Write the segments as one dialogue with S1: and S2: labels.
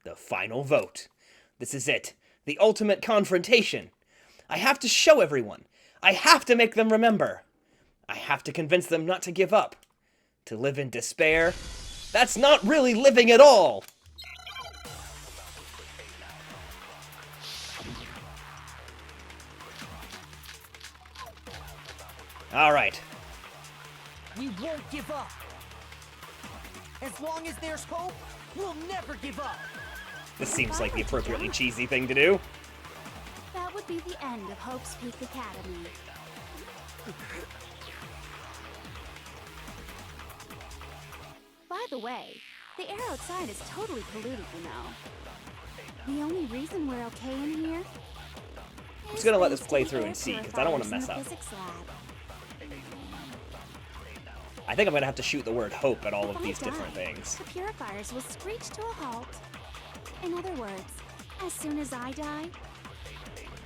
S1: The final vote. This is it. The ultimate confrontation. I have to show everyone. I have to make them remember. I have to convince them not to give up. To live in despair, that's not really living at all. All right.
S2: We won't give up. As long as there's hope, we'll never give up.
S1: This seems like the appropriately cheesy thing to do.
S3: That would be the end of Hope's Peak Academy. By the way, the air outside is totally polluted, you know. The only reason we're okay in here
S1: I'm just gonna let this play through and see, because I don't want to mess up. I think I'm gonna have to shoot the word hope at all of these different things.
S3: The purifiers will screech to a halt. In other words, as soon as I die,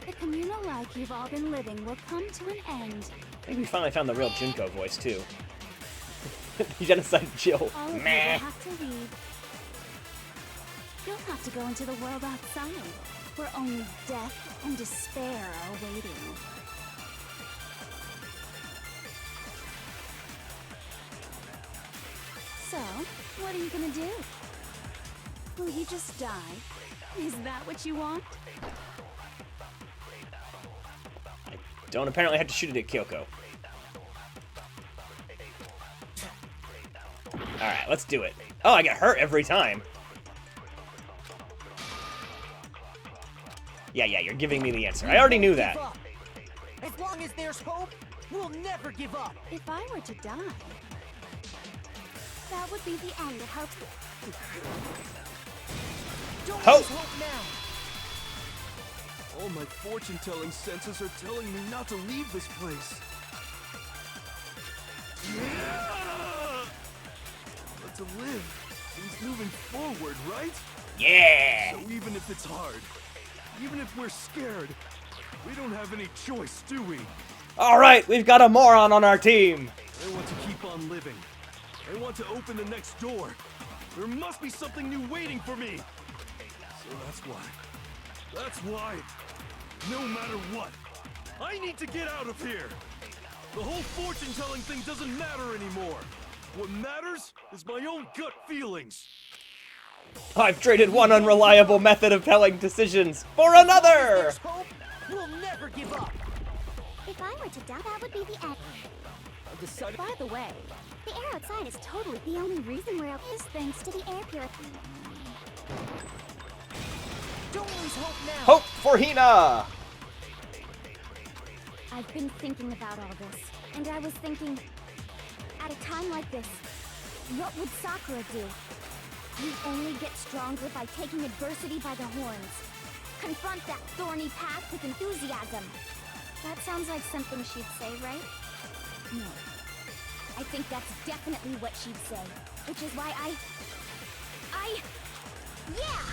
S3: the communal life you've all been living will come to an end.
S1: I think we finally found the real Junko voice, too. Genocide Jill.
S3: All of you will have to leave. You'll have to go into the world outside, where only death and despair are waiting. So, what are you gonna do? Will you just die? Is that what you want?
S1: I don't apparently have to shoot it at Kyoko. Alright, let's do it. Oh, I get hurt every time. Yeah, you're giving me the answer. I already knew that.
S2: As long as there's hope, we'll never give up.
S3: If I were to die, that would be the end of hope.
S2: Don't
S1: Hope.
S2: lose hope now.
S4: All my fortune-telling senses are telling me not to leave this place. But to live means moving forward, right?
S1: Yeah!
S4: So even if it's hard, even if we're scared, we don't have any choice, do we?
S1: Alright, we've got a moron on our team!
S4: I want to keep on living. I want to open the next door. There must be something new waiting for me. So that's why, no matter what, I need to get out of here. The whole fortune-telling thing doesn't matter anymore. What matters is my own gut feelings.
S1: I've traded one unreliable method of telling decisions for another!
S2: There's hope, we'll never give up.
S3: If I were to die, that would be the end. By the way, the air outside is totally the only reason we're up is thanks to the air purifier.
S2: Don't lose hope now.
S1: Hope for Hina!
S3: I've been thinking about all this, and I was thinking, at a time like this, what would Sakura do? You only get stronger by taking adversity by the horns. Confront that thorny path with enthusiasm. That sounds like something she'd say, right? No. I think that's definitely what she'd say, which is why yeah!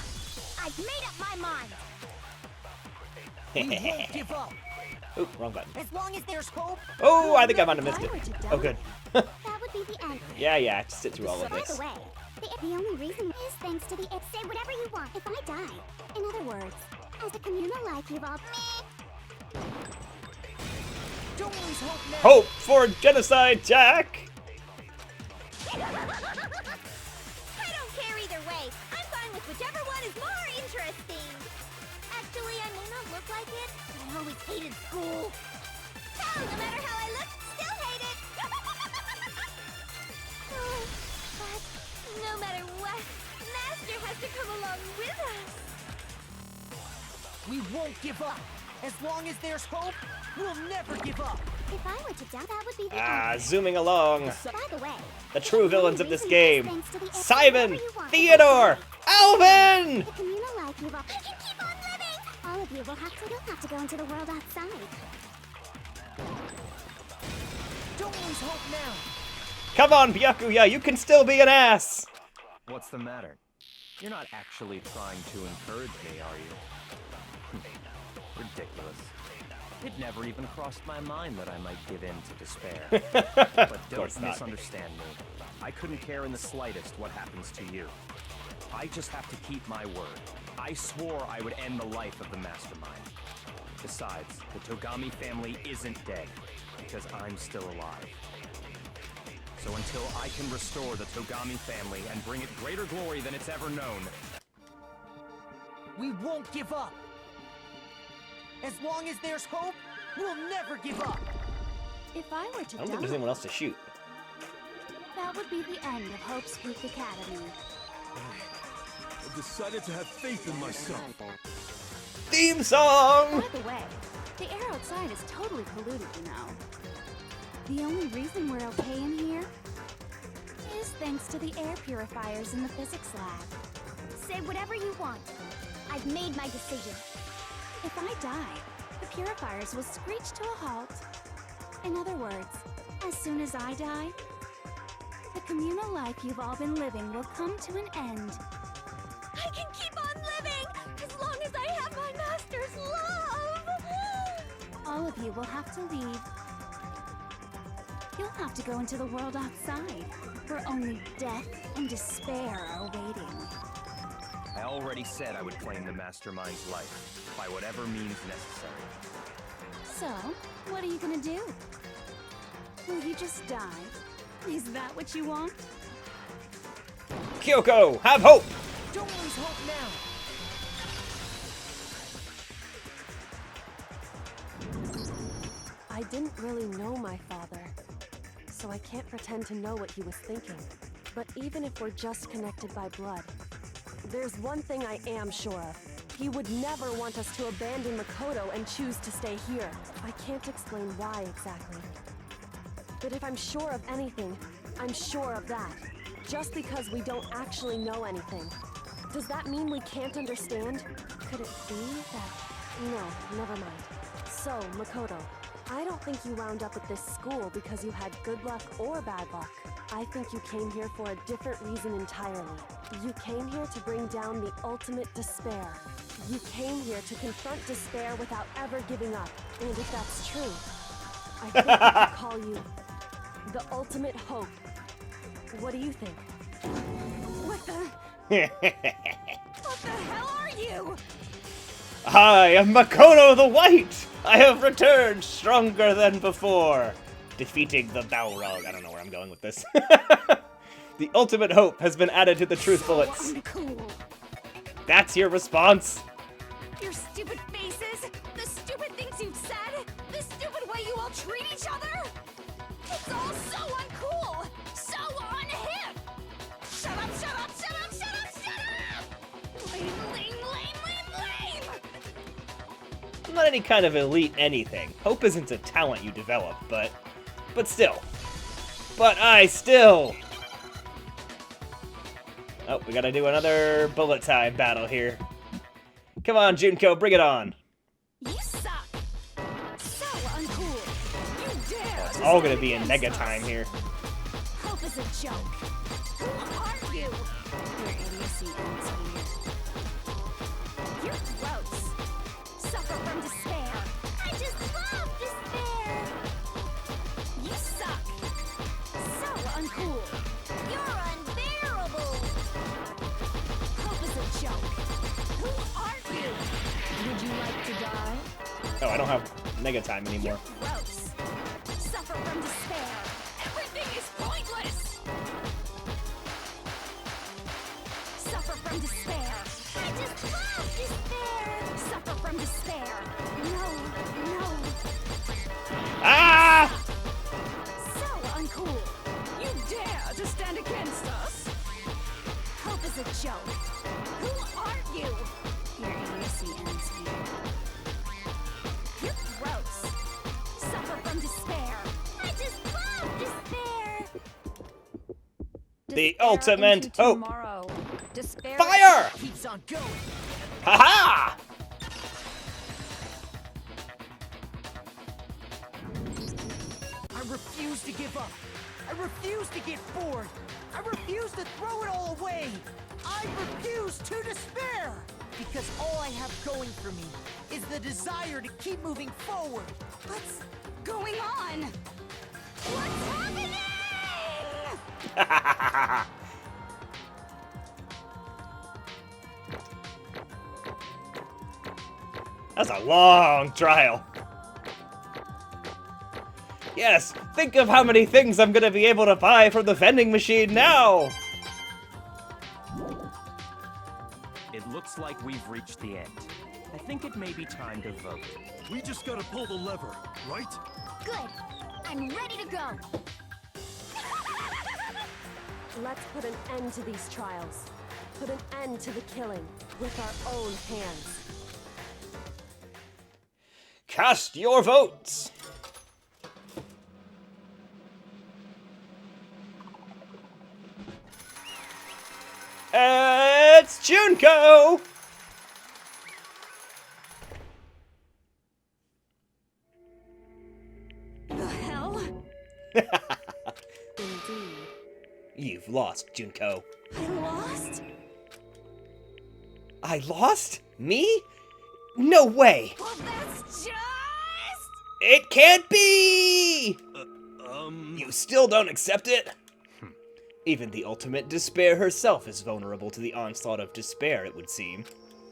S3: I've made up my mind!
S2: We won't give up.
S1: Oop, wrong button.
S2: As long as there's hope.
S1: Oh, I think I might have missed it. Oh, good.
S3: That would be the end.
S1: Yeah, I have to sit through all of
S3: By
S1: this.
S3: the way, the only reason is thanks to the say whatever you want if I die. In other words, as a communal life you've all
S2: Don't lose hope now.
S1: Hope for genocide, Jack!
S3: I don't care either way. I'm fine with whichever one is more interesting. Actually, I may not look like it, but I always hated school. Hell, no matter how I look, still hate it. Oh, but no matter what, Master has to come along with us.
S2: We won't give up. As long as there's hope, we'll never give up.
S3: If I were to die, that would be the end.
S1: Zooming along.
S3: By the way,
S1: The true villains of this game.
S3: thanks to the
S1: Simon!
S3: whatever you want.
S1: Theodore! Alvin!
S3: The communal life you've all I can keep on living! All of you will have to go into the world outside.
S2: Don't lose hope now.
S1: Come on, Byakuya, you can still be an ass!
S5: What's the matter? You're not actually trying to encourage me, are you? Ridiculous. It never even crossed my mind that I might give in to despair. But don't misunderstand me. I couldn't care in the slightest what happens to you. I just have to keep my word. I swore I would end the life of the mastermind. Besides, the Togami family isn't dead, because I'm still alive. So until I can restore the Togami family and bring it greater glory than it's ever known,
S2: We won't give up. As long as there's hope, we'll never give up.
S3: If I were to
S1: I don't think there's anyone else to shoot.
S3: that would be the end of Hope's Peak Academy.
S4: I've decided to have faith in myself.
S1: Theme song!
S3: By the way, the air outside is totally polluted, you know. The only reason we're okay in here is thanks to the air purifiers in the physics lab. Say whatever you want. I've made my decision. If I die, the purifiers will screech to a halt. In other words, as soon as I die, the communal life you've all been living will come to an end. I can keep on living as long as I have my master's love! All of you will have to leave. You'll have to go into the world outside, where only death and despair are waiting.
S5: I already said I would claim the mastermind's life, by whatever means necessary.
S3: So, what are you gonna do? Will you just die? Is that what you want?
S1: Kyoko, have hope!
S2: Don't lose hope now.
S6: I didn't really know my father, so I can't pretend to know what he was thinking. But even if we're just connected by blood, there's one thing I am sure of. He would never want us to abandon Makoto and choose to stay here. I can't explain why exactly. But if I'm sure of anything, I'm sure of that. Just because we don't actually know anything. Does that mean we can't understand? Could it be that... No, never mind. So, Makoto, I don't think you wound up at this school because you had good luck or bad luck. I think you came here for a different reason entirely. You came here to bring down the ultimate despair. You came here to confront despair without ever giving up. And if that's true, I think I could call you the ultimate hope. What do you think?
S3: What the... What the hell are you?
S1: I am Makoto the White! I have returned stronger than before, defeating the Balrog. I don't know where I'm going with this. The ultimate hope has been added to the truth bullets.
S3: Uncool.
S1: That's your response?
S3: Your stupid faces, the stupid things you've said, the stupid way you all treat each other. It's all so uncool, so unhip. Shut up, shut up, shut up, shut up, shut up! Lame, lame, lame, lame, lame!
S1: I'm not any kind of elite anything. Hope isn't a talent you develop, but still. But I still... Oh, we gotta do another bullet time battle here. Come on, Junko, bring it on.
S3: You suck. So uncool. You dare.
S1: It's all gonna be in mega time here.
S3: Hope is a joke. Who are you? Your idiocy ends here. You're gross. Suffer from despair. I just love despair. You suck. So uncool. You're unbearable. Hope is a joke. Who are you? Would you like to die?
S1: Oh, I don't have mega time anymore.
S3: You're gross. Suffer from despair. Everything is pointless. Suffer from despair. I just love despair. Suffer from despair. No, no.
S1: Ah!
S3: So uncool. You dare to stand against us? Hope is a joke. Who are you? Your idiocy ends here. You're gross. Suffer from despair. I just love despair.
S1: The ultimate hope.
S3: Tomorrow. Despair
S1: Fire!
S2: Keeps on going.
S1: Ha-ha!
S2: I refuse to give up. I refuse to get bored. I refuse to throw it all away. I refuse to despair. Because all I have going for me is the desire to keep moving forward.
S3: What's going on? What's happening?
S1: That's a long trial. Yes, think of how many things I'm gonna be able to buy from the vending machine now!
S5: It looks like we've reached the end. I think it may be time to vote.
S4: We just gotta pull the lever, right?
S3: Good. I'm ready to go.
S6: Let's put an end to these trials. Put an end to the killing with our own hands.
S1: Cast your votes! It's Junko!
S3: The hell?
S6: Indeed.
S1: You've lost, Junko.
S3: I lost?
S1: I lost? Me? No way!
S3: Well, that's just...
S1: It can't be! You still don't accept it? Even the ultimate despair herself is vulnerable to the onslaught of despair, it would seem.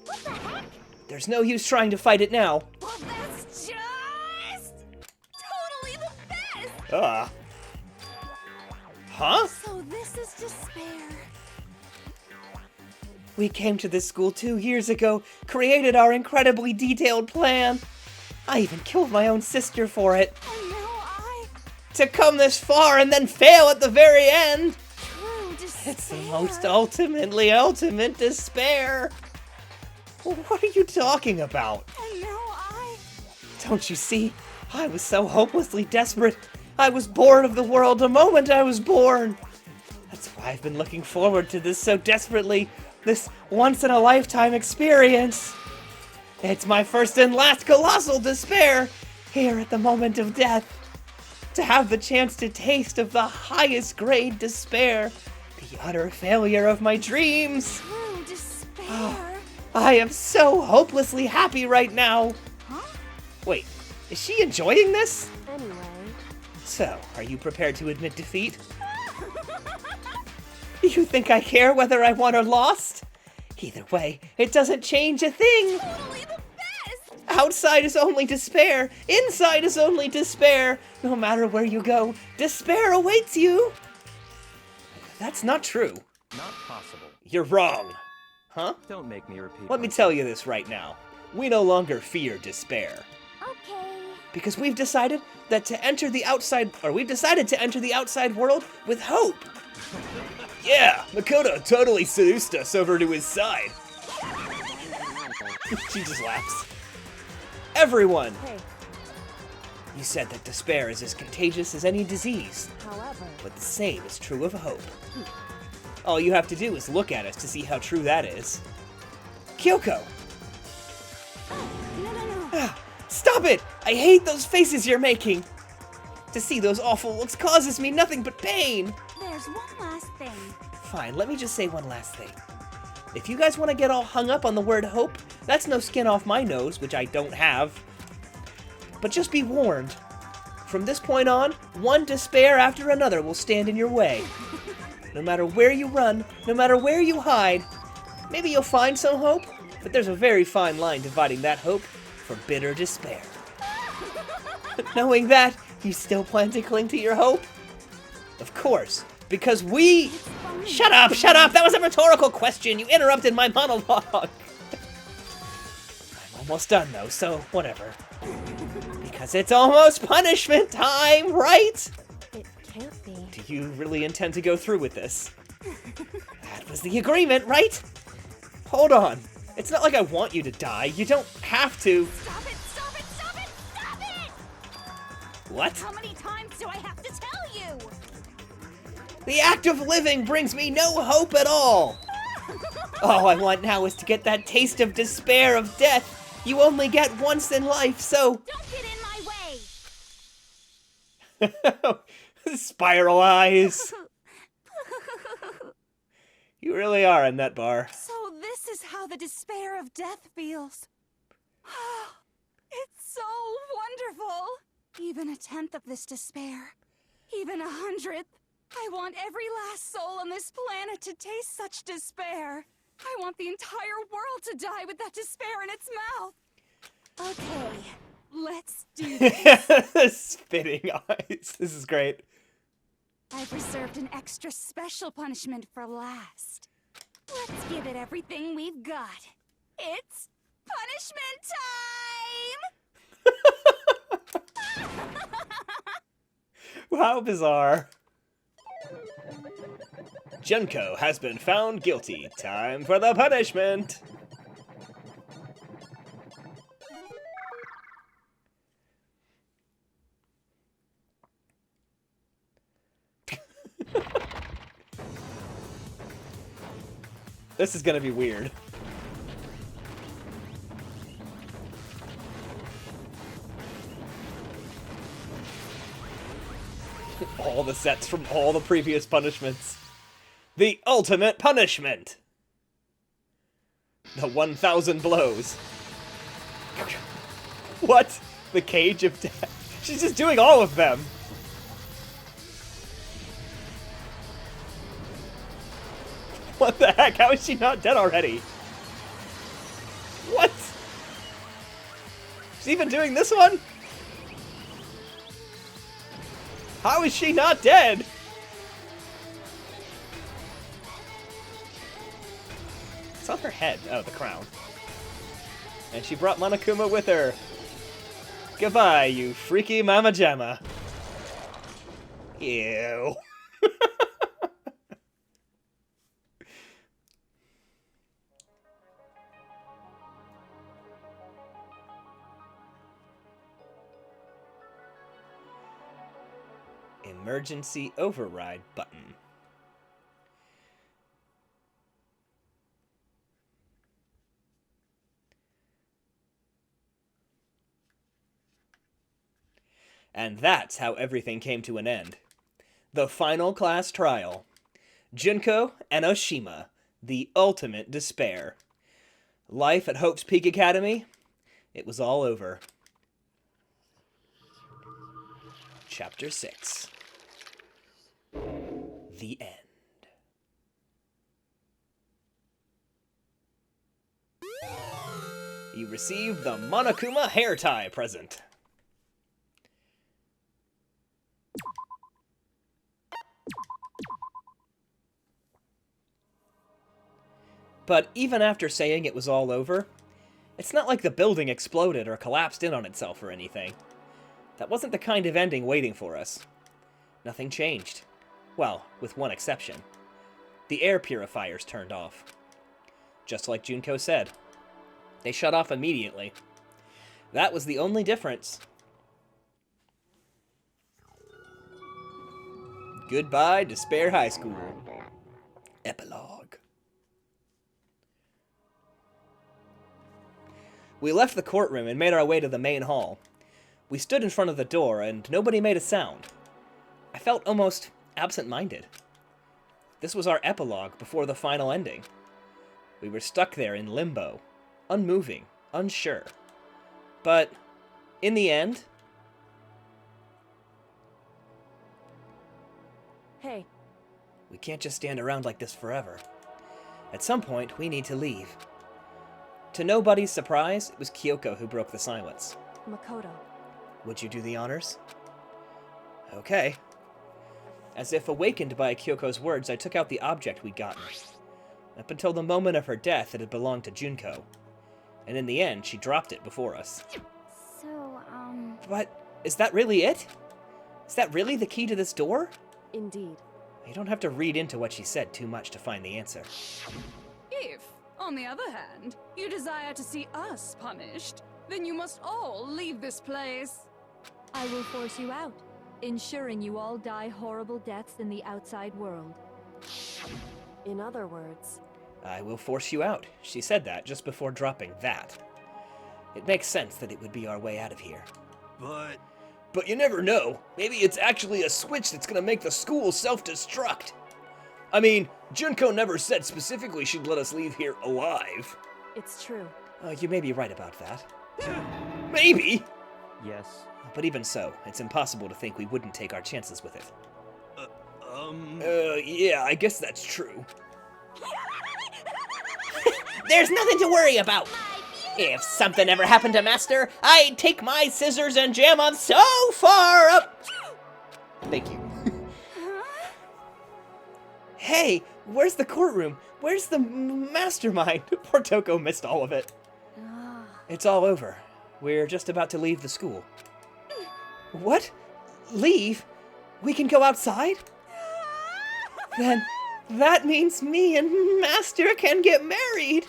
S3: What the heck?
S1: There's no use trying to fight it now.
S3: Well, that's just... totally the best!
S1: Huh?
S3: So this is despair.
S1: We came to this school 2 years ago, created our incredibly detailed plan. I even killed my own sister for it.
S3: And now I...
S1: To come this far and then fail at the very end!
S3: True despair.
S1: It's the most ultimate despair! What are you talking about?
S3: And now I...
S1: Don't you see? I was so hopelessly desperate. I was bored of the world the moment I was born. That's why I've been looking forward to this so desperately. This once-in-a-lifetime experience. It's my first and last colossal despair, here at the moment of death. To have the chance to taste of the highest grade despair. The utter failure of my dreams.
S3: True despair.
S1: I am so hopelessly happy right now.
S3: Huh?
S1: Wait, is she enjoying this?
S6: Anyway,
S1: So, are you prepared to admit defeat? You think I care whether I won or lost? Either way, it doesn't change a thing.
S3: Totally the best!
S1: Outside is only despair. Inside is only despair. No matter where you go, despair awaits you. That's not true.
S5: Not possible.
S1: You're wrong. Huh?
S5: Don't make me repeat.
S1: Let me
S5: myself.
S1: tell you this right now. We no longer fear despair.
S3: Okay.
S1: Because we've decided that to enter the outside, or we've decided to enter the outside world with hope. Yeah, Makoto totally seduced us over to his side. She just laughs. Everyone!
S6: hey,
S1: You said that despair is as contagious as any disease,
S6: however,
S1: but the same is true of hope. All you have to do is look at us to see how true that is. Kyoko!
S3: No.
S1: Stop it! I hate those faces you're making! To see those awful looks causes me nothing but pain!
S3: There's one last thing.
S1: Fine, let me just say one last thing. If you guys want to get all hung up on the word hope, that's no skin off my nose, which I don't have. But just be warned. From this point on, one despair after another will stand in your way. No matter where you run, no matter where you hide, maybe you'll find some hope, but there's a very fine line dividing that hope from bitter despair. Knowing that, you still plan to cling to your hope? Of course, because we... Shut up! That was a rhetorical question! You interrupted my monologue! I'm almost done though, so whatever. Because it's almost punishment time, right?
S6: it can't be.
S1: Do you really intend to go through with this? That was the agreement, right? Hold on. It's not like I want you to die. You don't have to.
S3: Stop it!
S1: What?
S3: How many times do I have to tell you?
S1: The act of living brings me no hope at all. All I want now is to get that taste of despair of death. You only get once in life, so...
S3: Don't get in my way!
S1: Spiral eyes. You really are in that bar.
S2: So this is how the despair of death feels. It's so wonderful. Even a tenth of this despair, even 100th. I want every last soul on this planet to taste such despair. I want the entire world to die with that despair in its mouth.
S7: Okay, let's do this.
S1: Spitting eyes. This is great.
S7: I've reserved an extra special punishment for last. Let's give it everything we've got. It's punishment time!
S1: How bizarre. Junko has been found guilty. Time for the punishment. This is gonna be weird. All the sets from all the previous punishments. The ultimate punishment! The 1,000 blows. What? The cage of death? She's just doing all of them! What the heck? How is she not dead already? What? She's even doing this one? How is she not dead? It's on her head. Oh, the crown. And she brought Monokuma with her. Goodbye, you freaky mama jamma. Ew. Emergency override button. And that's how everything came to an end. The final class trial. Junko Enoshima, the ultimate despair. Life at Hope's Peak Academy? It was all over. Chapter 6. The end. You received the Monokuma hair tie present. But even after saying it was all over, it's not like the building exploded or collapsed in on itself or anything. That wasn't the kind of ending waiting for us. Nothing changed. Well, with one exception. The air purifiers turned off. Just like Junko said. They shut off immediately. That was the only difference. Goodbye, Despair High School. Epilogue. We left the courtroom and made our way to the main hall. We stood in front of the door, and nobody made a sound. I felt almost absent-minded. This was our epilogue before the final ending. We were stuck there in limbo, unmoving, unsure. But, in the end...
S6: Hey.
S1: We can't just stand around like this forever. At some point, we need to leave. To nobody's surprise, it was Kyoko who broke the silence.
S6: Makoto.
S1: Would you do the honors? Okay. As if awakened by Kyoko's words, I took out the object we'd gotten. Up until the moment of her death, it had belonged to Junko. And in the end, she dropped it before us.
S3: So,
S1: But, is that really it? Is that really the key to this door?
S6: Indeed.
S1: You don't have to read into what she said too much to find the answer.
S7: If, on the other hand, you desire to see us punished, then you must all leave this place.
S8: I will force you out, ensuring you all die horrible deaths in the outside world.
S6: In other words...
S1: I will force you out. She said that just before dropping that. It makes sense that it would be our way out of here. But you never know. Maybe it's actually a switch that's gonna make the school self-destruct. I mean, Junko never said specifically she'd let us leave here alive.
S6: It's true.
S1: You may be right about that. Maybe!
S5: Yes.
S1: But even so, it's impossible to think we wouldn't take our chances with it. Yeah, I guess that's true. There's nothing to worry about! If something ever happened to Master, I'd take my scissors and jam on so far up. Thank you. Hey, where's the courtroom? Where's the mastermind? Poor Toko missed all of it. It's all over. We're just about to leave the school. What? Leave? We can go outside? Then that means me and Master can get married.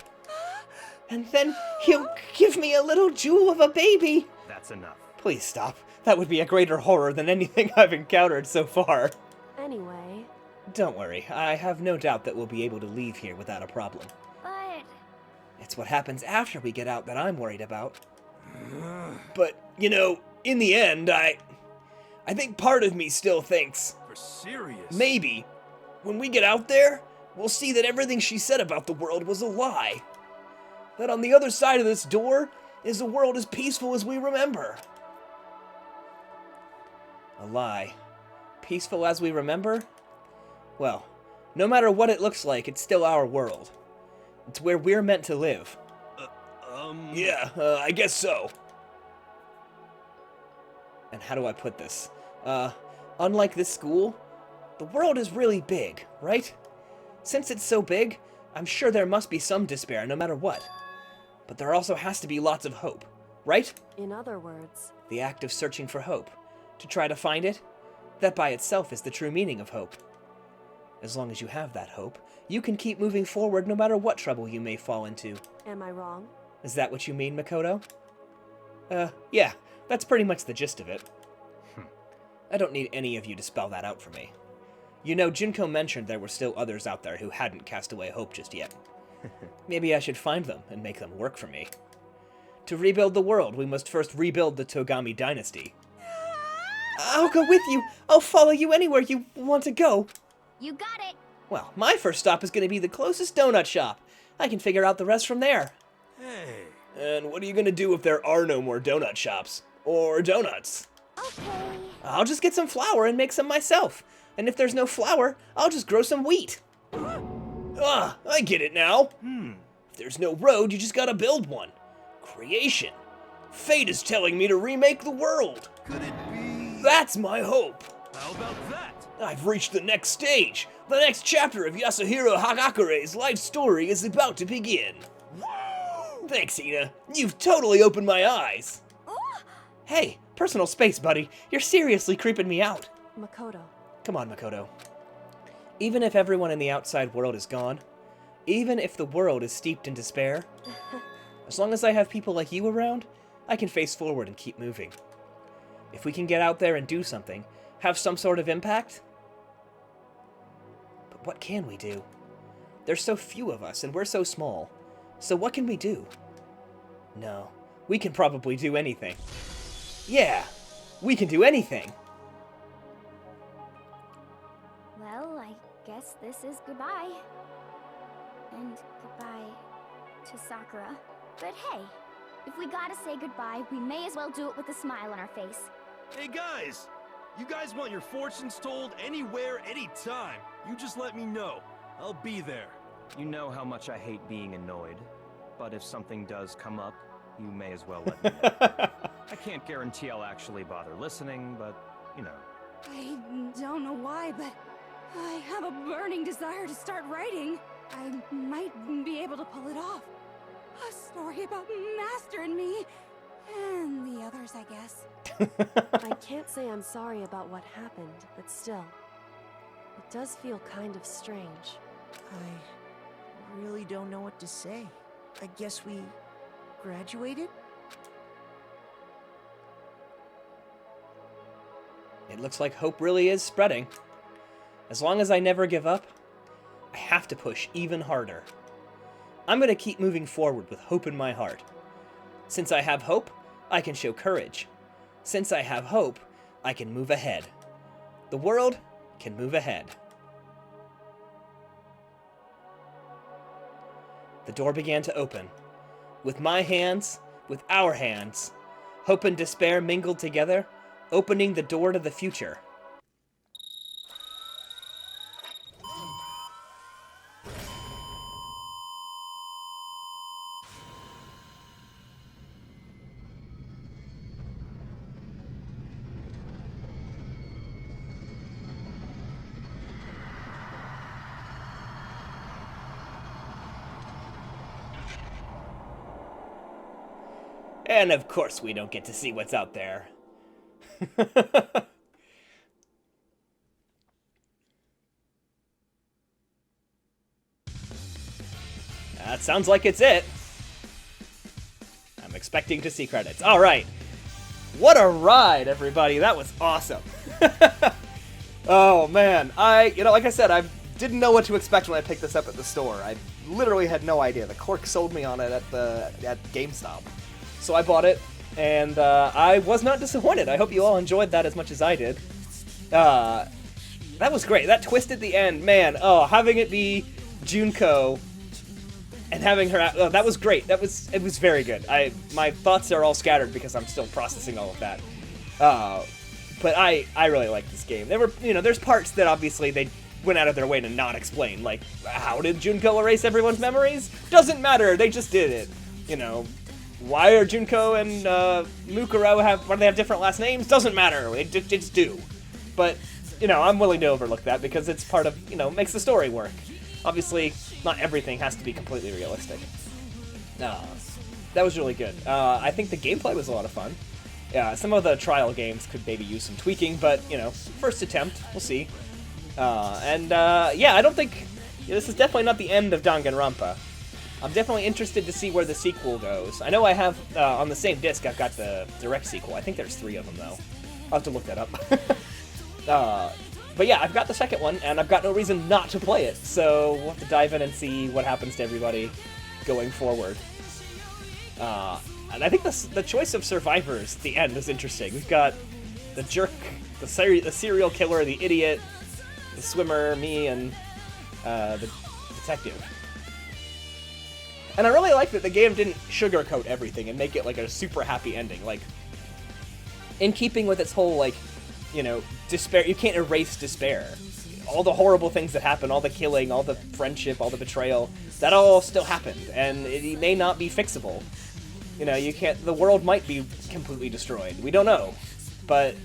S1: And then he'll give me a little jewel of a baby.
S5: That's enough.
S1: Please stop. That would be a greater horror than anything I've encountered so far.
S6: Anyway,
S1: Don't worry, I have no doubt that we'll be able to leave here without a problem.
S3: But
S1: It's what happens after we get out that I'm worried about. But, you know, in the end, I think part of me still thinks,
S4: For serious?
S1: maybe, when we get out there, we'll see that everything she said about the world was a lie. That on the other side of this door is a world as peaceful as we remember. A lie. Peaceful as we remember? Well, no matter what it looks like, it's still our world. It's where we're meant to live. Yeah, I guess so. And how do I put this? Unlike this school, the world is really big, right? Since it's so big, I'm sure there must be some despair no matter what. But there also has to be lots of hope, right?
S6: in other words,
S1: The act of searching for hope. To try to find it, that by itself is the true meaning of hope. As long as you have that hope, you can keep moving forward no matter what trouble you may fall into.
S6: am I wrong?
S1: Is that what you mean, Makoto? Yeah, that's pretty much the gist of it. I don't need any of you to spell that out for me. You know, Junko mentioned there were still others out there who hadn't cast away hope just yet. Maybe I should find them and make them work for me. To rebuild the world, we must first rebuild the Togami dynasty. I'll go with you. I'll follow you anywhere you want to go.
S3: you got it.
S1: Well, my first stop is going to be the closest donut shop. I can figure out the rest from there.
S4: Hey.
S1: And what are you going to do if there are no more donut shops? Or donuts?
S3: Okay.
S1: I'll just get some flour and make some myself. And if there's no flour, I'll just grow some wheat. I get it now. If there's no road, you just gotta build one. Creation. Fate is telling me to remake the world.
S4: Could it be?
S1: That's my hope.
S4: How about that?
S1: I've reached the next stage. The next chapter of Yasuhiro Hagakure's life story is about to begin. Thanks, Ina. You've totally opened my eyes. Hey, personal space, buddy. You're seriously creeping me out.
S6: Makoto,
S1: Come on, Makoto. Even if everyone in the outside world is gone, even if the world is steeped in despair, as long as I have people like you around, I can face forward and keep moving. If we can get out there and do something, have some sort of impact. But what can we do? There's so few of us, and we're so small. So what can we do? No, we can probably do anything. Yeah, we can do anything.
S3: Well, I guess this is goodbye. And goodbye to Sakura. But hey, if we gotta say goodbye, we may as well do it with a smile on our face.
S4: Hey guys! You guys want your fortunes told anywhere, anytime. You just let me know. I'll be there.
S5: You know how much I hate being annoyed, but if something does come up, you may as well let me know. I can't guarantee I'll actually bother listening, but, you know.
S7: I don't know why, but I have a burning desire to start writing. I might be able to pull it off. A story about Master and me, and the others, I guess.
S6: I can't say I'm sorry about what happened, but still, it does feel kind of strange.
S2: I really don't know what to say. I guess we graduated?
S1: It looks like hope really is spreading. As long as I never give up, I have to push even harder. I'm going to keep moving forward with hope in my heart. Since I have hope, I can show courage. Since I have hope, I can move ahead. The world can move ahead. The door began to open. With my hands, with our hands, hope and despair mingled together, opening the door to the future. And of course we don't get to see what's out there. That sounds like it's it. I'm expecting to see credits. All right. What a ride, everybody. That was awesome. Oh, man. Like I said, I didn't know what to expect when I picked this up at the store. I literally had no idea. The clerk sold me on it at GameStop. So I bought it, and I was not disappointed. I hope you all enjoyed that as much as I did. That was great. That twist at the end, man. Oh, having it be Junko and having her, oh, that was great. It was very good. My thoughts are all scattered because I'm still processing all of that. But I really like this game. There were, there's parts that obviously they went out of their way to not explain. Like, how did Junko erase everyone's memories? Doesn't matter. They just did it. Why are Junko and Mukuro why do they have different last names? Doesn't matter. It's due. But, I'm willing to overlook that because it's part of, makes the story work. Obviously, not everything has to be completely realistic. That was really good. I think the gameplay was a lot of fun. Some of the trial games could maybe use some tweaking, but, first attempt, we'll see. I don't think... this is definitely not the end of Danganronpa. I'm definitely interested to see where the sequel goes. I know I have, on the same disc, I've got the direct sequel. I think there's 3 of them, though. I'll have to look that up. But yeah, I've got the second one, and I've got no reason not to play it, so we'll have to dive in and see what happens to everybody going forward. And I think the choice of survivors at the end is interesting. We've got the jerk, the serial killer, the idiot, the swimmer, me, and the detective. And I really like that the game didn't sugarcoat everything and make it like a super happy ending. Like, in keeping with its whole, like, despair, you can't erase despair. All the horrible things that happen, all the killing, all the friendship, all the betrayal, that all still happened, and it may not be fixable. You can't, the world might be completely destroyed. We don't know. But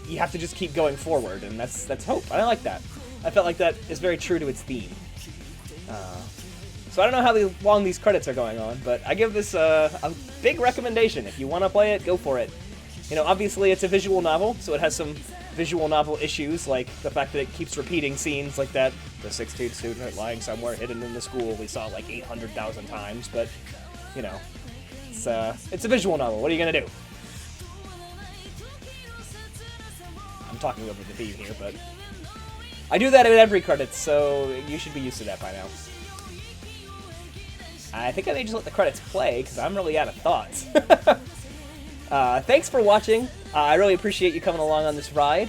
S1: you have to just keep going forward, and that's hope. I like that. I felt like that is very true to its theme. So I don't know how long these credits are going on, but I give this a big recommendation. If you want to play it, go for it. Obviously it's a visual novel, so it has some visual novel issues, like the fact that it keeps repeating scenes like that. The 16th student lying somewhere hidden in the school we saw like 800,000 times, but, it's a visual novel. What are you gonna do? I'm talking over the theme here, but I do that in every credit, so you should be used to that by now. I think I may just let the credits play, because I'm really out of thoughts. Thanks for watching. I really appreciate you coming along on this ride,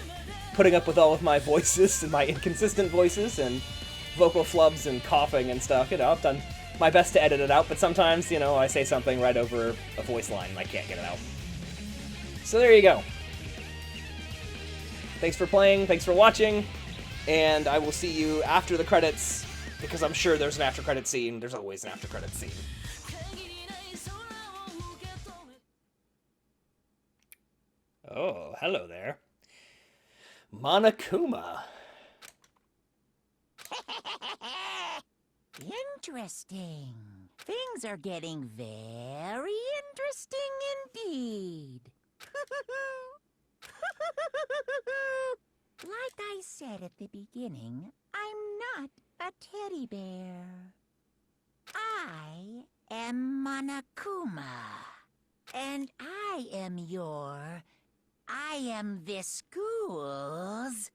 S1: putting up with all of my voices and my inconsistent voices and vocal flubs and coughing and stuff. I've done my best to edit it out, but sometimes, I say something right over a voice line and I can't get it out. So there you go. Thanks for playing, thanks for watching, and I will see you after the credits, because I'm sure there's an after-credit scene. There's always an after-credit scene. Oh, hello there. Monokuma.
S2: Interesting. Things are getting very interesting indeed. Like I said at the beginning, I'm not a teddy bear. I am Monokuma. And I am this school's